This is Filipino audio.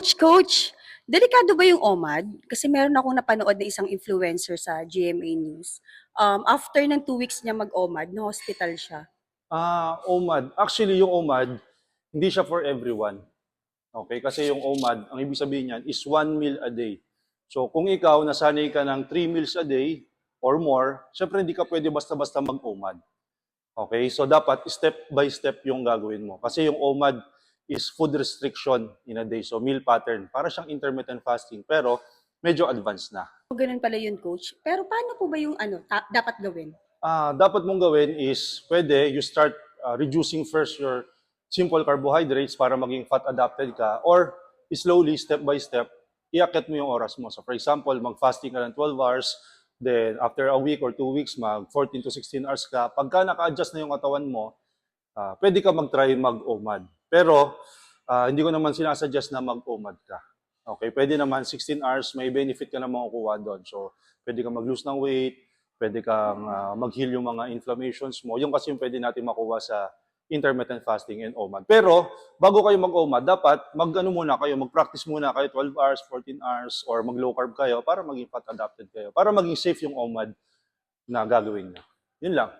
Coach, delikado ba yung OMAD? Kasi meron akong napanood na isang influencer sa GMA News. After ng 2 weeks niya mag-OMAD, na-hospital siya. OMAD. Actually, yung OMAD, hindi siya for everyone. Okay? Kasi yung OMAD, ang ibig sabihin niyan is 1 meal a day. So, kung ikaw, nasanay ka ng 3 meals a day or more, syempre hindi ka pwede basta-basta mag-OMAD. Okay? So, dapat step by step yung gagawin mo. Kasi yung OMAD is food restriction in a day. So, meal pattern. Para siyang intermittent fasting, pero medyo advanced na. Ganun pala yun, Coach. Pero paano po ba yung dapat gawin? Dapat mong gawin is, pwede, you start reducing first your simple carbohydrates para maging fat adapted ka, or slowly, step by step, iakyat mo yung oras mo. So for example, mag-fasting ka ng 12 hours, then after a week or 2 weeks, mag 14 to 16 hours ka. Pagka naka-adjust na yung katawan mo, pwede ka mag-try mag-OMAD. Pero, hindi ko naman sinasuggest na mag-OMAD ka. Okay, pwede naman 16 hours, may benefit ka na makukuha doon. So, pwede ka mag-lose ng weight, pwede kang mag-heal yung mga inflammations mo. Yung kasi yung pwede natin makuha sa intermittent fasting and OMAD. Pero, bago kayo mag-OMAD, dapat mag-practice muna kayo 12 hours, 14 hours, or mag-low carb kayo para maging fat adapted kayo. Para maging safe yung OMAD na gagawin nyo. Yun lang.